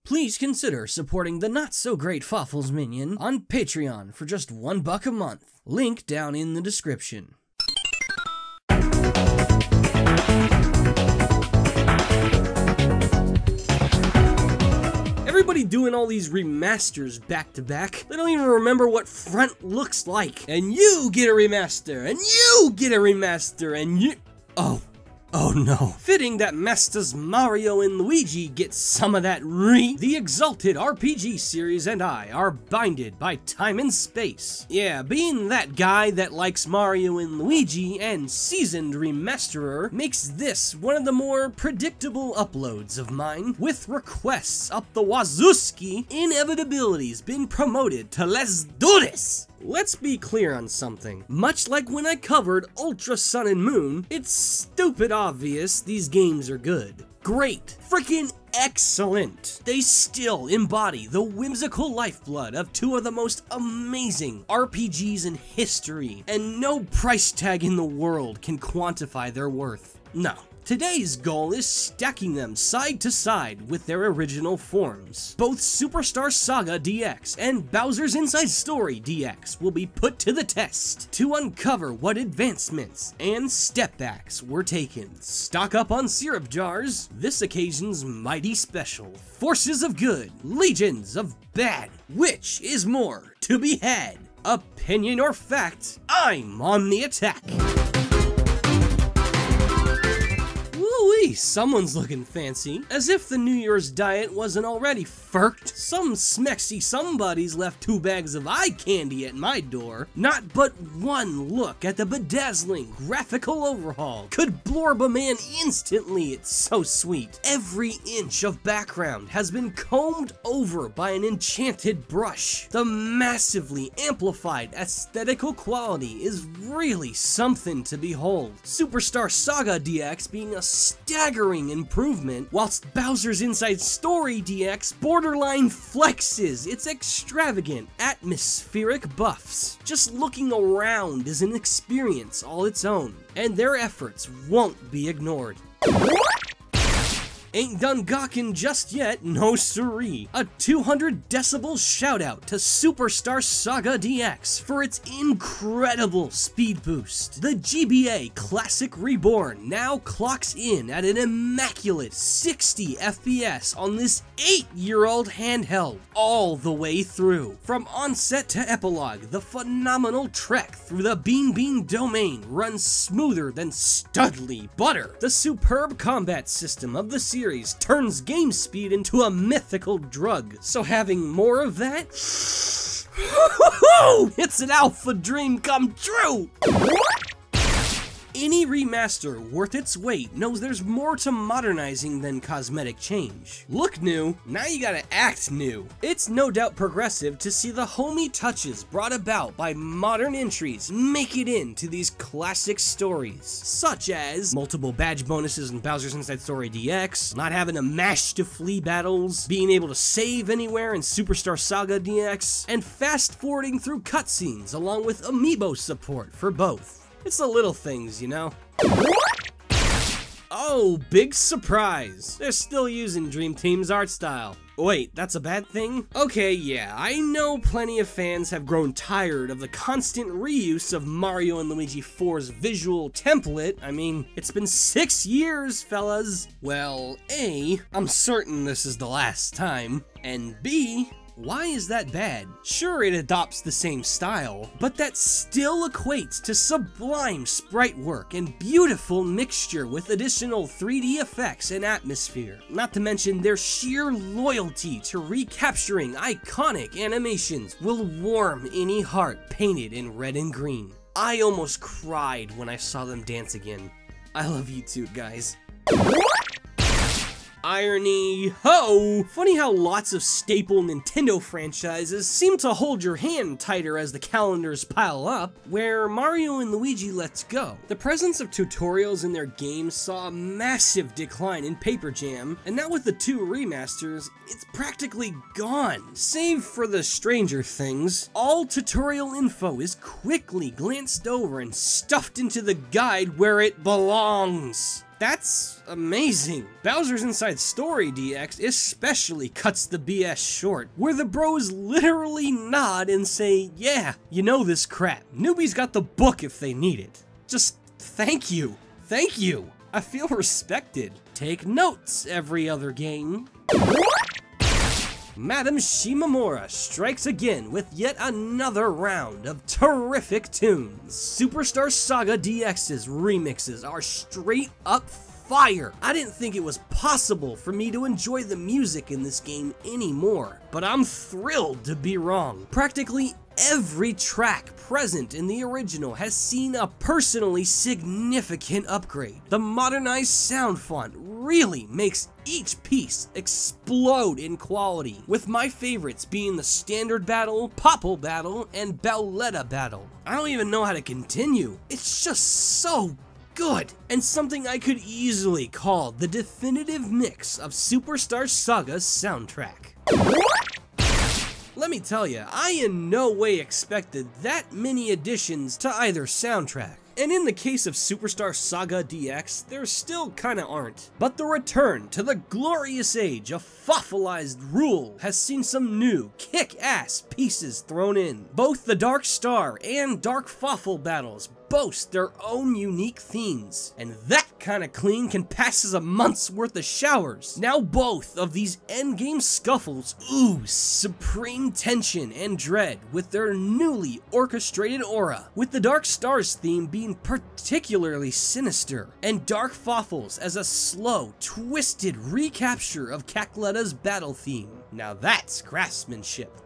please consider supporting the not-so-great Fawful's Minion on Patreon for just $1 a month. Link down in the description. Everybody doing all these remasters back to back, they don't even remember what front looks like. And you get a remaster, and you get a remaster, and you... Oh no. Fitting that Masters Mario and Luigi get some of that The exalted RPG series and I are binded by time and space. Yeah, being that guy that likes Mario and Luigi and seasoned remasterer makes this one of the more predictable uploads of mine, with requests up the wazooski. Inevitability's been promoted to let's do this! Let's be clear on something. Much like when I covered Ultra Sun and Moon, it's stupid obvious these games are good. Great. Freaking excellent. They still embody the whimsical lifeblood of two of the most amazing RPGs in history, and no price tag in the world can quantify their worth. No. Today's goal is stacking them side to side with their original forms. Both Superstar Saga DX and Bowser's Inside Story DX will be put to the test to uncover what advancements and stepbacks were taken. Stock up on syrup jars. This occasion's mighty special. Forces of good, legions of bad. Which is more to be had? Opinion or fact? I'm on the attack. Someone's looking fancy. As if the New Year's diet wasn't already furked. Some smexy somebody's left 2 bags of eye candy at my door. Not but one look at the bedazzling graphical overhaul could blorb a man instantly, it's so sweet. Every inch of background has been combed over by an enchanted brush. The massively amplified aesthetical quality is really something to behold. Superstar Saga DX being a staggering improvement, whilst Bowser's Inside Story DX borderline flexes its extravagant atmospheric buffs. Just looking around is an experience all its own, and their efforts won't be ignored. Ain't done gawking just yet, no siree. A 200 decibel shout out to Superstar Saga DX for its incredible speed boost. The GBA Classic Reborn now clocks in at an immaculate 60 FPS on this 8-year-old handheld all the way through. From onset to epilogue, the phenomenal trek through the Bean domain runs smoother than Studley butter. The superb combat system of the series turns game speed into a mythical drug, so having more of that, it's an alpha dream come true! Any remaster worth its weight knows there's more to modernizing than cosmetic change. Look new, now you gotta act new. It's no doubt progressive to see the homey touches brought about by modern entries make it into these classic stories, such as multiple badge bonuses in Bowser's Inside Story DX, not having to mash to flee battles, being able to save anywhere in Superstar Saga DX, and fast forwarding through cutscenes along with amiibo support for both. It's the little things, you know? Oh, big surprise! They're still using Dream Team's art style. Wait, that's a bad thing? Okay, yeah, I know plenty of fans have grown tired of the constant reuse of Mario and Luigi 4's visual template. I mean, it's been 6 years, fellas. Well, A, I'm certain this is the last time, and B, why is that bad? Sure, it adopts the same style, but that still equates to sublime sprite work and beautiful mixture with additional 3D effects and atmosphere. Not to mention their sheer loyalty to recapturing iconic animations will warm any heart painted in red and green. I almost cried when I saw them dance again. I love you too, guys. Irony ho! Funny how lots of staple Nintendo franchises seem to hold your hand tighter as the calendars pile up, where Mario and Luigi Let's Go. The presence of tutorials in their games saw a massive decline in Paper Jam, and now with the 2 remasters, it's practically gone. Save for the Stranger Things, all tutorial info is quickly glanced over and stuffed into the guide where it belongs. That's amazing. Bowser's Inside Story DX especially cuts the BS short, where the bros literally nod and say, yeah, you know this crap. Newbies got the book if they need it. Just thank you. Thank you. I feel respected. Take notes, every other game. Madam Shimamura strikes again with yet another round of terrific tunes. Superstar Saga DX's remixes are straight up fire. I didn't think it was possible for me to enjoy the music in this game anymore, but I'm thrilled to be wrong. Practically every track present in the original has seen a personally significant upgrade. The modernized sound font really makes each piece explode in quality, with my favorites being the Standard Battle, Popple Battle, and Bowletta Battle. I don't even know how to continue. It's just so good, and something I could easily call the definitive mix of Superstar Saga's soundtrack. Let me tell you, I in no way expected that many additions to either soundtrack. And in the case of Superstar Saga DX, there still kinda aren't. But the return to the glorious age of Fawfulized rule has seen some new, kick-ass pieces thrown in. Both the Dark Star and Dark Fawful battles boast their own unique themes, and that kind of clean can pass as a month's worth of showers. Now both of these endgame scuffles ooze supreme tension and dread with their newly orchestrated aura, with the Dark Star's theme being particularly sinister, and Dark Fawful's as a slow, twisted recapture of Cacletta's battle theme. Now that's craftsmanship.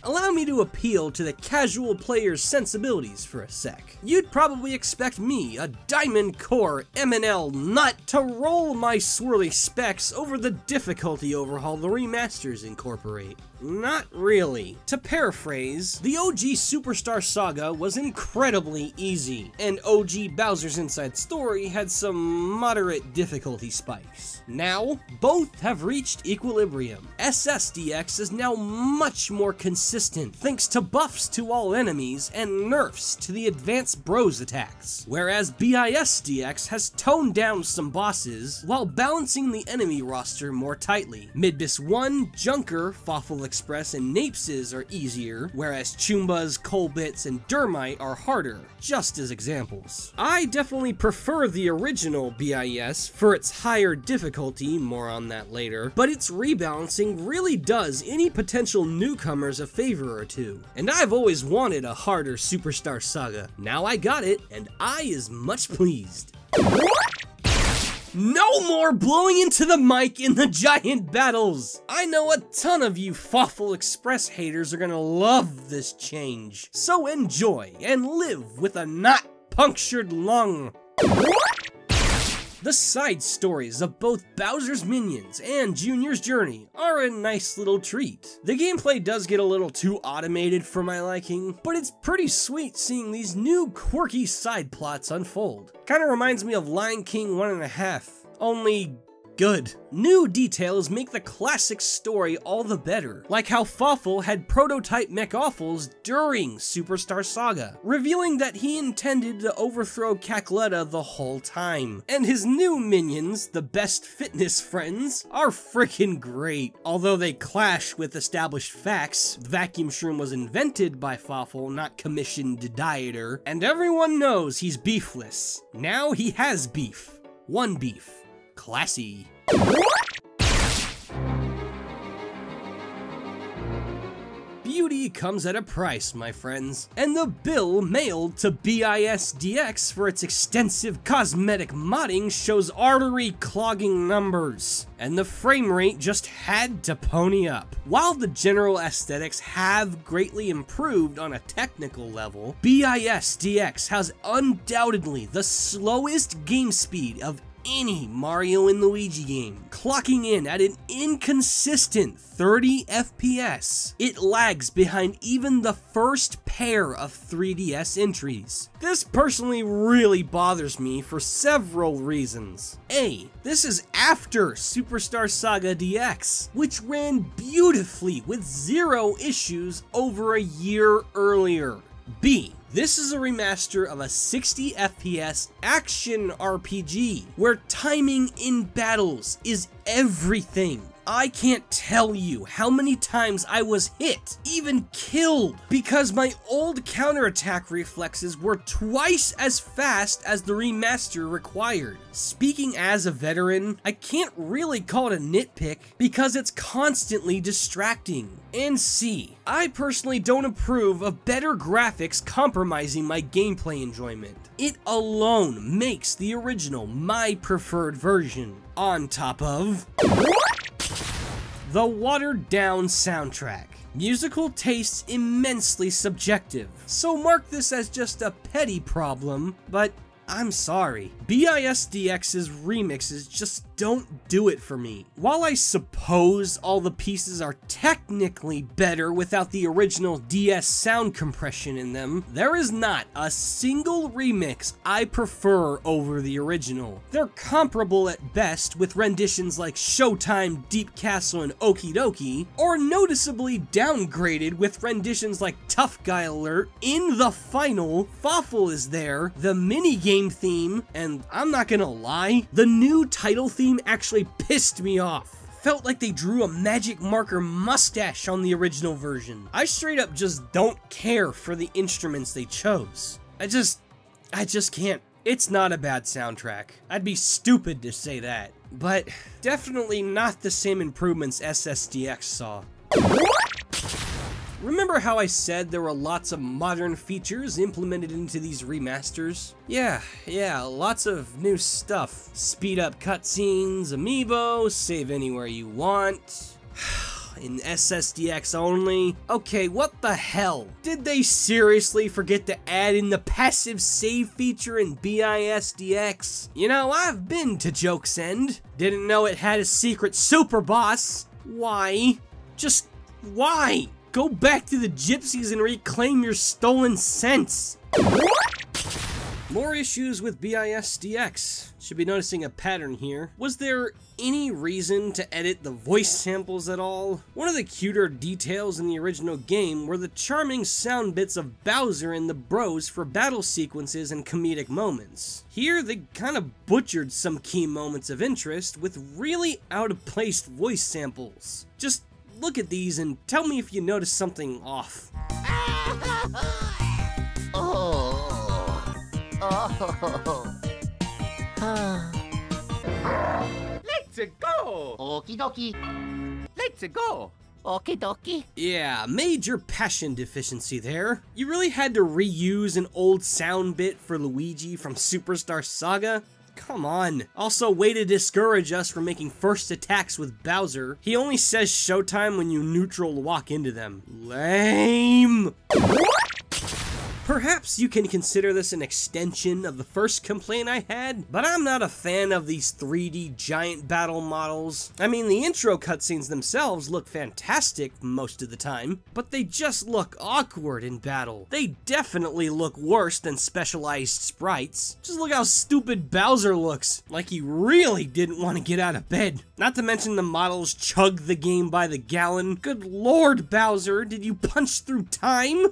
Allow me to appeal to the casual player's sensibilities for a sec. You'd probably expect me, a Diamond Core MNL nut, to roll my swirly specs over the difficulty overhaul the remasters incorporate. Not really. To paraphrase, the OG Superstar Saga was incredibly easy, and OG Bowser's Inside Story had some moderate difficulty spikes. Now, both have reached equilibrium. SSDX is now much more consistent, thanks to buffs to all enemies and nerfs to the advanced bros attacks, whereas BISDX has toned down some bosses while balancing the enemy roster more tightly. Midbis 1, Junker, Fawful Express, and Napeses are easier, whereas Chumbas, Colbits, and Dermite are harder, just as examples. I definitely prefer the original BIS for its higher difficulty, more on that later, but its rebalancing really does any potential newcomers a favor or two. And I've always wanted a harder Superstar Saga. Now I got it, and I is much pleased. No more blowing into the mic in the giant battles! I know a ton of you Fawful Express haters are gonna love this change, so enjoy and live with a not punctured lung. The side stories of both Bowser's Minions and Junior's Journey are a nice little treat. The gameplay does get a little too automated for my liking, but it's pretty sweet seeing these new quirky side plots unfold. Kinda reminds me of Lion King 1.5, only good. New details make the classic story all the better, like how Fawful had prototype mech-offals during Superstar Saga, revealing that he intended to overthrow Cacletta the whole time. And his new minions, the Best Fitness Friends, are freaking great. Although they clash with established facts, Vacuum Shroom was invented by Fawful, not commissioned dieter, and everyone knows he's beefless. Now he has beef. One beef. Classy. Beauty comes at a price, my friends, and the bill mailed to BISDX for its extensive cosmetic modding shows artery-clogging numbers, and the frame rate just had to pony up. While the general aesthetics have greatly improved on a technical level, BISDX has undoubtedly the slowest game speed of any Mario and Luigi game, clocking in at an inconsistent 30 FPS. It lags behind even the first pair of 3DS entries. This personally really bothers me for several reasons. A, this is after Superstar Saga DX, which ran beautifully with 0 issues over a year earlier. B, This is a remaster of a 60 FPS action RPG, where timing in battles is everything. I can't tell you how many times I was hit, even killed, because my old counterattack reflexes were twice as fast as the remaster required. Speaking as a veteran, I can't really call it a nitpick because it's constantly distracting. And C, I personally don't approve of better graphics compromising my gameplay enjoyment. It alone makes the original my preferred version, on top of the watered-down soundtrack. Musical tastes immensely subjective, so mark this as just a petty problem, but I'm sorry. BISDX's remixes just don't do it for me. While I suppose all the pieces are technically better without the original DS sound compression in them, there is not a single remix I prefer over the original. They're comparable at best with renditions like Showtime, Deep Castle, and Okey-dokey, or noticeably downgraded with renditions like Tough Guy Alert. In the final, Fawful is there, the minigame theme, and I'm not gonna lie, the new title theme actually pissed me off. Felt like they drew a magic marker mustache on the original version. I straight up just don't care for the instruments they chose. I just can't. It's not a bad soundtrack. I'd be stupid to say that, but definitely not the same improvements SSDX saw. Remember how I said there were lots of modern features implemented into these remasters? Yeah, lots of new stuff. Speed up cutscenes, amiibo, save anywhere you want. In SSDX only? Okay, what the hell? Did they seriously forget to add in the passive save feature in BISDX? You know, I've been to Joke's End. Didn't know it had a secret super boss. Why? Just why? Go back to the gypsies and reclaim your stolen cents. More issues with BISDX. Should be noticing a pattern here. Was there any reason to edit the voice samples at all? One of the cuter details in the original game were the charming sound bits of Bowser and the bros for battle sequences and comedic moments. Here, they kind of butchered some key moments of interest with really out-of-place voice samples. Just look at these and tell me if you notice something off. Let's go! Okey-dokey. Let's go! Okey-dokey. Yeah, major passion deficiency there. You really had to reuse an old sound bit for Luigi from Superstar Saga? Come on. Also, way to discourage us from making first attacks with Bowser. He only says Showtime when you neutral walk into them. Lame. Perhaps you can consider this an extension of the first complaint I had, but I'm not a fan of these 3D giant battle models. I mean, the intro cutscenes themselves look fantastic most of the time, but they just look awkward in battle. They definitely look worse than specialized sprites. Just look how stupid Bowser looks, like he really didn't want to get out of bed. Not to mention the models chug the game by the gallon. Good lord, Bowser, did you punch through time?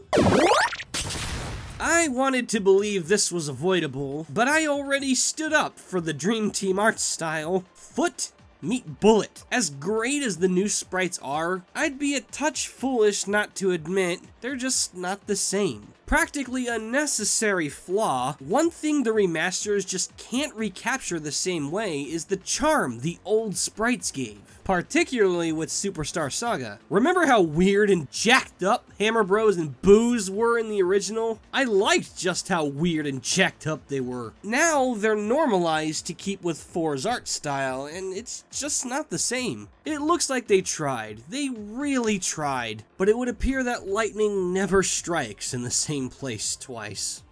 I wanted to believe this was avoidable, but I already stood up for the Dream Team art style. Foot meet bullet. As great as the new sprites are, I'd be a touch foolish not to admit they're just not the same. Practically a necessary flaw, one thing the remasters just can't recapture the same way is the charm the old sprites gave. Particularly with Superstar Saga. Remember how weird and jacked up Hammer Bros and Boos were in the original? I liked just how weird and jacked up they were. Now they're normalized to keep with 4's art style, and it's just not the same. It looks like they tried. They really tried. But it would appear that lightning never strikes in the same place twice.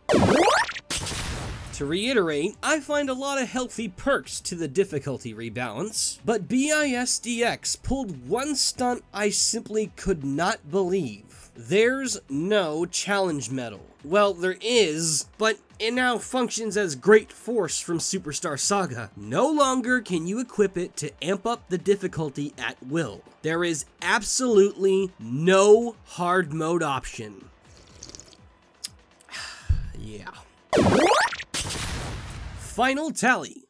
To reiterate, I find a lot of healthy perks to the difficulty rebalance, but BISDX pulled one stunt I simply could not believe. There's no challenge medal. Well, there is, but it now functions as Great Force from Superstar Saga. No longer can you equip it to amp up the difficulty at will. There is absolutely no hard mode option. Yeah. Final tally.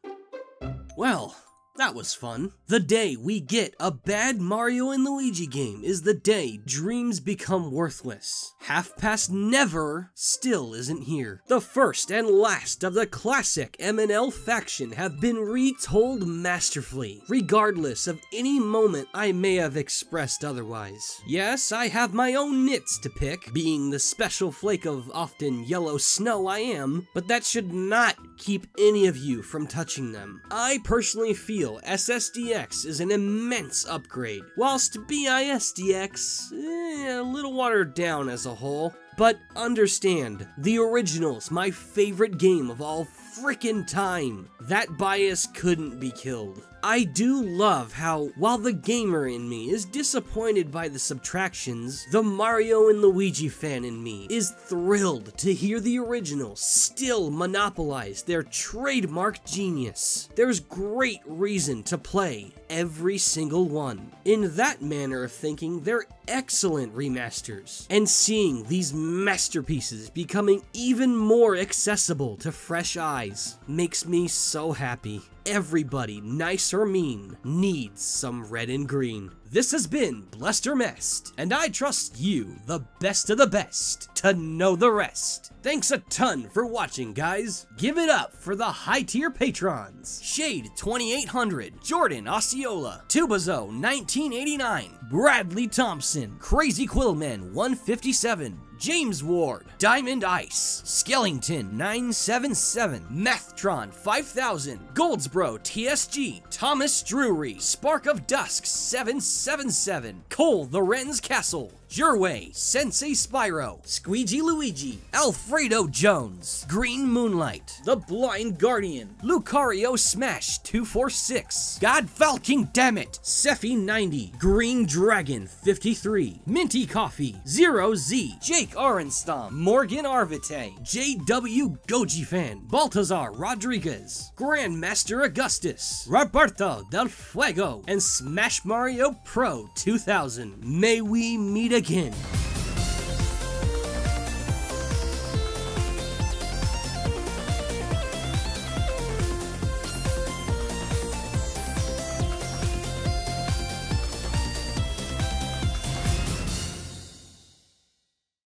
Well, that was fun. The day we get a bad Mario and Luigi game is the day dreams become worthless. Half Past Never still isn't here. The first and last of the classic M&L faction have been retold masterfully, regardless of any moment I may have expressed otherwise. Yes, I have my own nits to pick, being the special flake of often yellow snow I am, but that should not keep any of you from touching them. I personally feel SSDX is an immense upgrade, whilst BISDX, a little watered down as a whole. But understand, the original's my favorite game of all frickin' time. That bias couldn't be killed. I do love how, while the gamer in me is disappointed by the subtractions, the Mario and Luigi fan in me is thrilled to hear the original still monopolize their trademark genius. There's great reason to play every single one. In that manner of thinking, they're excellent remasters, and seeing these masterpieces becoming even more accessible to fresh eyes makes me so happy. Everybody, nice or mean, needs some red and green. This has been Blessed or Messed, and I trust you, the best of the best, to know the rest. Thanks a ton for watching, guys. Give it up for the high-tier patrons. Shade 2800, Jordan Osceola, Tubazo 1989, Bradley Thompson, Crazy Quillman 157, James Ward, Diamond Ice, Skellington 977, Methtron 5000, Goldsbro TSG, Thomas Drury, Spark of Dusk 777, Cole the Wren's Castle, Jurway, Sensei Spyro, Squeegee Luigi, Alfredo Jones, Green Moonlight, The Blind Guardian, Lucario Smash 246, Godfalking Dammit, Sephi 90, Green Dragon 53, Minty Coffee, Zero Z, Jake Arenstam, Morgan Arvite, JW Goji Fan, Baltazar Rodriguez, Grandmaster Augustus, Roberto Del Fuego, and Smash Mario Pro 2000. May we meet again.